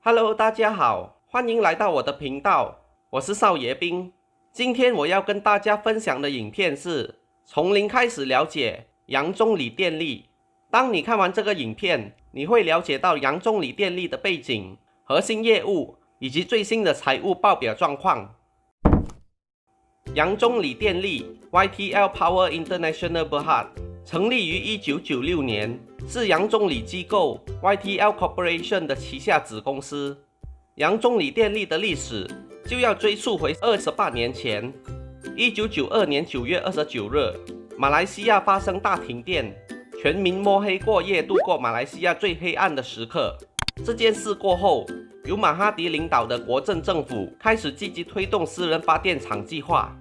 Hello， 大家好，欢迎来到我的频道，我是少爷兵。今天我要跟大家分享的影片是从零开始了解杨中理电力。当你看完这个影片，你会了解到杨中理电力的背景、核心业务以及最新的财务报表状况。杨中理电力 YTL Power International Berhad 成立于1996年，是杨中理机构 YTL Corporation 的旗下子公司。杨中理电力的历史就要追溯回28年前。1992年9月29日，马来西亚发生大停电，全民摸黑过夜，度过马来西亚最黑暗的时刻。这件事过后，由马哈迪领导的国政政府开始积极推动私人发电厂计划。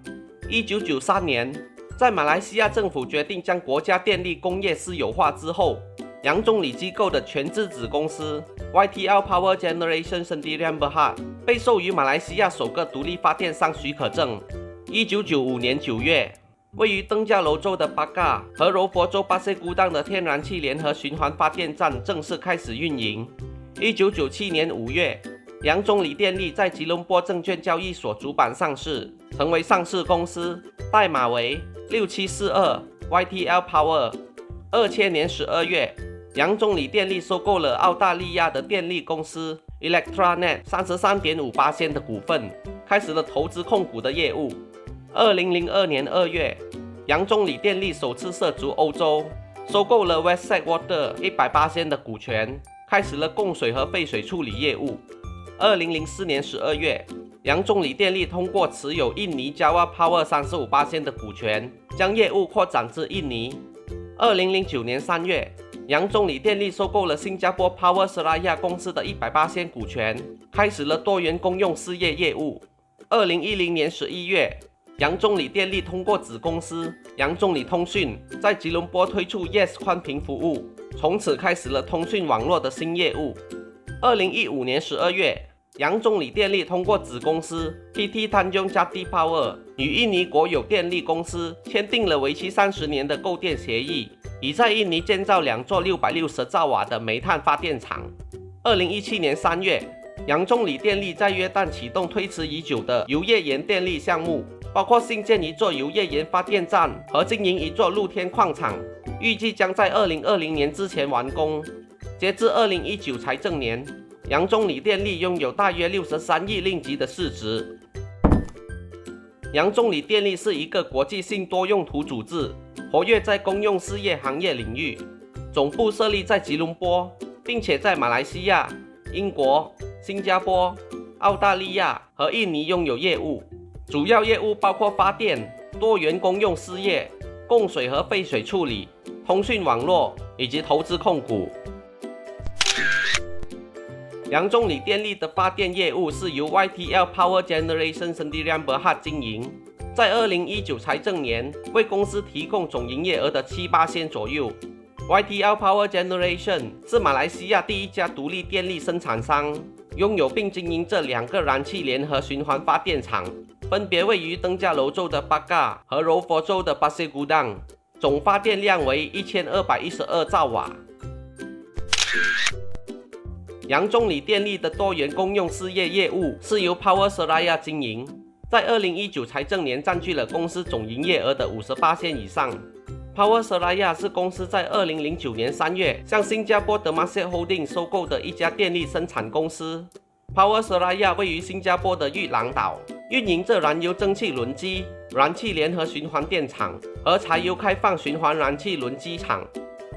1993年，在马来西亚政府决定将国家电力工业私有化之后，杨中理机构的全资子公司 YTL Power Generation Sdn Bhd 被授予马来西亚首个独立发电商许可证。1995年9月，位于登嘉楼州的巴嘎和柔佛州巴塞古当的天然气联合循环发电站正式开始运营。1997年5月，杨中理电力在吉隆坡证券交易所主板上市，成为上市公司，代码为6742 YTL Power。2000年12月，杨中理电力收购了澳大利亚的电力公司 Electranet 33.5% 的股份，开始了投资控股的业务。2002年2月，杨中理电力首次涉足欧洲，收购了 Westside Water 100% 的股权，开始了供水和废水处理业务。2004年12月，杨中理电力通过持有印尼 Java Power 35% 的股权，将业务扩展至印尼。2009年3月，杨中理电力收购了新加坡 Power Seraya 公司的100% 股权，开始了多元公用事业业务。2010年11月，杨中理电力通过子公司杨中理通讯，在吉隆坡推出 Yes 宽频服务，从此开始了通讯网络的新业务。2015年12月，杨中理电力通过子公司 PT Tanjung Jati Power 与印尼国有电力公司签订了为期30年的购电协议，已在印尼建造2座660兆瓦的煤炭发电厂。2017年3月，杨中理电力在约旦启动推迟已久的油页岩电力项目，包括新建一座油页岩发电站和经营一座露天矿场，预计将在2020年之前完工。截至2019财政年，杨中理电力拥有大约63亿令吉的市值。杨中理电力是一个国际性多用途组织，活跃在公用事业行业领域，总部设立在吉隆坡，并且在马来西亚、英国、新加坡、澳大利亚和印尼拥有业务。主要业务包括发电、多元公用事业、供水和废水处理、通讯网络以及投资控股。杨中理电力的发电业务是由 YTL Power Generation Sdn Bhd 经营，在2019财政年为公司提供总营业额的7%左右。YTL Power Generation 是马来西亚第一家独立电力生产商，拥有并经营这2个燃气联合循环发电厂，分别位于登嘉楼州的巴嘎和柔佛州的巴塞古当，总发电量为1212兆瓦。杨中理电力的多元公用事业业务是由 Power Seraya 经营，在2019财政年占据了公司总营业额的50% 以上。Power Seraya 是公司在2009年3月向新加坡 Temasek Holding 收购的一家电力生产公司。Power Seraya 位于新加坡的玉兰岛，运营着燃油蒸汽轮机、燃气联合循环电厂和柴油开放循环燃气轮机厂，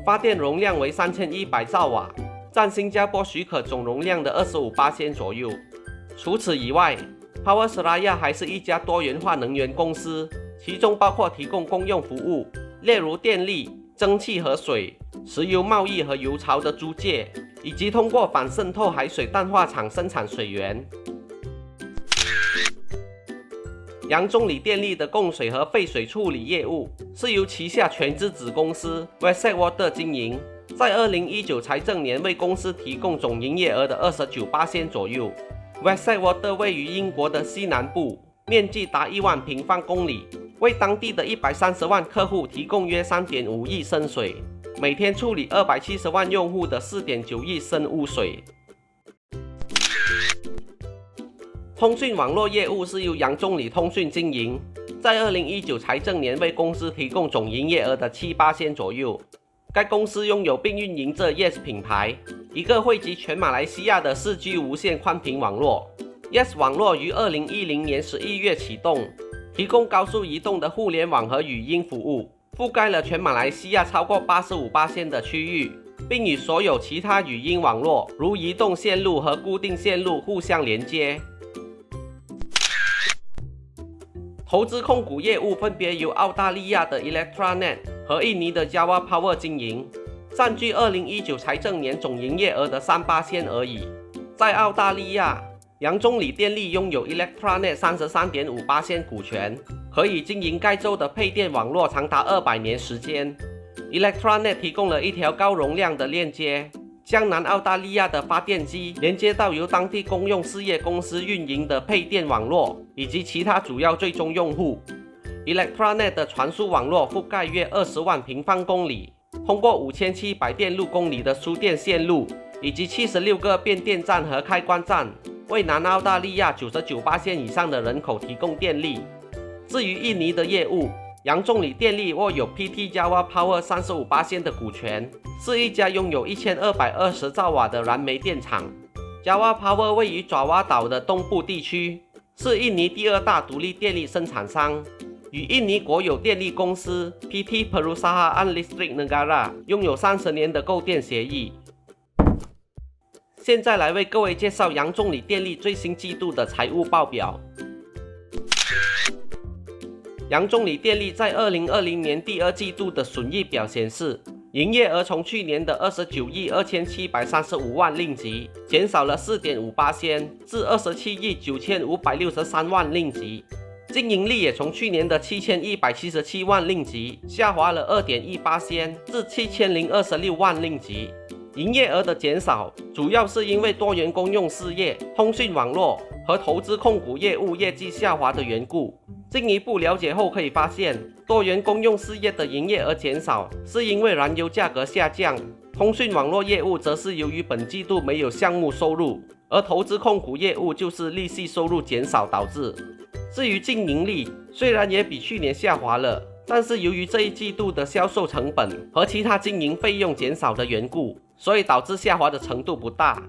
发电容量为3100兆瓦，占新加坡许可总容量的25% 左右。除此以外， Power Seraya 还是一家多元化能源公司，其中包括提供公用服务，例如电力、蒸汽和水、石油贸易和油槽的租借，以及通过反渗透海水淡化厂生产水源。杨中理电力的供水和废水处理业务是由旗下全资子公司 Westside Water 经营，在2019财政年为公司提供总营业额的29% 左右。Westside Water 位于英国的西南部，面积达1万平方公里，为当地的130万客户提供约 3.5 亿升水，每天处理270万用户的 4.9 亿升污水。通讯网络业务是由杨中理通讯经营，在2019财政年为公司提供总营业额的7%左右。该公司拥有并运营着 Yes 品牌，一个汇集全马来西亚的4G 无线宽频网络。Yes 网络于2010年11月启动，提供高速移动的互联网和语音服务，覆盖了全马来西亚超过85%的区域，并与所有其他语音网络，如移动线路和固定线路互相连接。投资控股业务分别由澳大利亚的 Electranet 和印尼的 Java Power 经营，占据2019财政年总营业额的3%而已。在澳大利亚，杨中理电力拥有 Electranet 33.5% 股权，可以经营该州的配电网络长达200年时间。Electranet 提供了一条高容量的链接，将南澳大利亚的发电机连接到由当地公用事业公司运营的配电网络以及其他主要最终用户。Electranet 的传输网络覆盖约20万平方公里，通过5700电路公里的输电线路以及76个变电站和开关站，为南澳大利亚99% 以上的人口提供电力。至于印尼的业务，杨中理电力握有 PT Java Power 35% 的股权，是一家拥有1220兆瓦的燃煤电厂。Java Power 位于爪哇岛的东部地区，是印尼第2大独立电力生产商，与印尼国有电力公司 PT Perusahaan Listrik Negara 拥有30年的购电协议。现在来为各位介绍杨中理电力最新季度的财务报表。杨中理电力在2020年第2季度的损益表显示，营业额从去年的29亿2735万令吉减少了 4.5% 至27亿9563万令吉，净盈利也从去年的7177万令吉下滑了 2.1% 至7026万令吉。营业额的减少主要是因为多元公用事业、通讯网络和投资控股业务业绩下滑的缘故。进一步了解后可以发现，多元公用事业的营业额减少是因为燃油价格下降，通讯网络业务则是由于本季度没有项目收入，而投资控股业务就是利息收入减少导致。至于净盈利，虽然也比去年下滑了，但是由于这一季度的销售成本和其他经营费用减少的缘故，所以导致下滑的程度不大。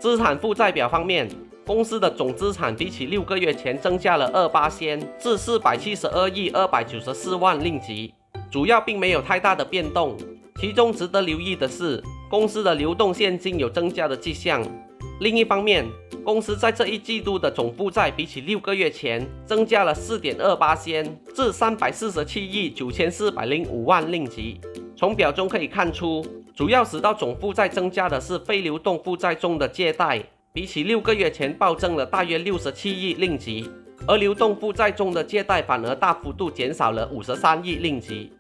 资产负债表方面，公司的总资产比起6个月前增加了2%至472亿294万令吉，主要并没有太大的变动。其中值得留意的是，公司的流动现金有增加的迹象。另一方面，公司在这一季度的总负债比起6个月前增加了 4.2% 至347亿9405万令吉。从表中可以看出，主要使到总负债增加的是非流动负债中的借贷，比起6个月前暴增了大约67亿令吉，而流动负债中的借贷反而大幅度减少了53亿令吉。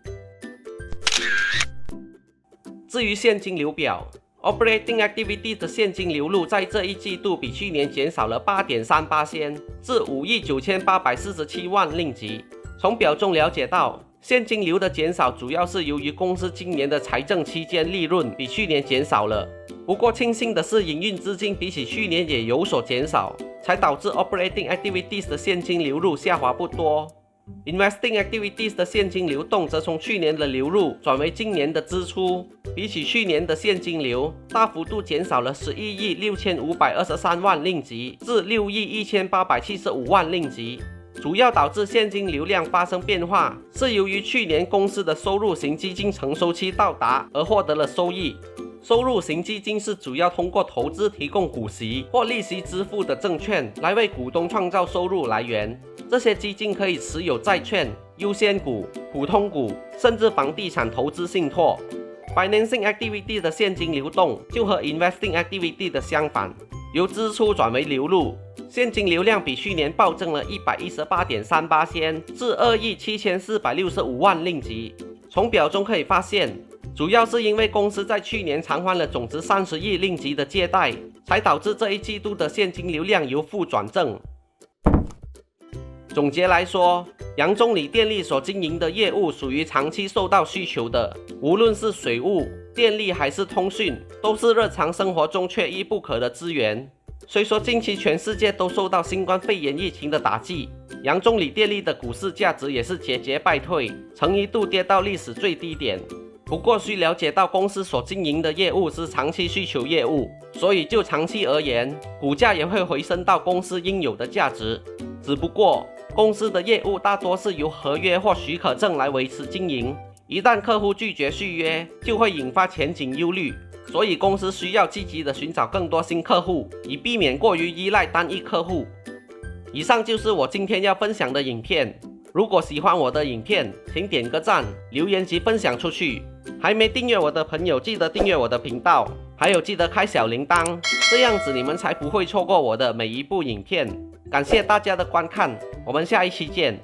至于现金流表， Operating Activity 的现金流入在这一季度比去年减少了 8.3% 至5亿9847万令吉。从表中了解到，现金流的减少主要是由于公司今年的财政期间利润比去年减少了。不过庆幸的是，营运资金比起去年也有所减少，才导致 Operating Activities 的现金流入下滑不多。Investing Activities 的现金流动则从去年的流入转为今年的支出，比起去年的现金流大幅度减少了11亿6523万令吉至6亿1875万令吉。主要导致现金流量发生变化，是由于去年公司的收入型基金成熟期到达而获得了收益。收入型基金是主要通过投资提供股息或利息支付的证券来为股东创造收入来源。这些基金可以持有债券、优先股、普通股，甚至房地产投资信托。Financing Activity 的现金流动就和 Investing Activity 的相反，由支出转为流入。现金流量比去年暴增了 118.3% 至2亿7465万令吉。从表中可以发现，主要是因为公司在去年偿还了总值30亿令吉的借贷，才导致这一季度的现金流量由负转正。总结来说，杨中理电力所经营的业务属于长期受到需求的，无论是水务、电力还是通讯，都是日常生活中缺一不可的资源。虽说近期全世界都受到新冠肺炎疫情的打击，杨中理电力的股市价值也是节节败退，曾一度跌到历史最低点。不过需了解到公司所经营的业务是长期需求业务，所以就长期而言，股价也会回升到公司应有的价值。只不过公司的业务大多是由合约或许可证来维持经营，一旦客户拒绝续约，就会引发前景忧虑。所以公司需要积极的寻找更多新客户，以避免过于依赖单一客户。以上就是我今天要分享的影片。如果喜欢我的影片，请点个赞、留言及分享出去。还没订阅我的朋友，记得订阅我的频道，还有记得开小铃铛，这样子你们才不会错过我的每一部影片。感谢大家的观看，我们下一期见。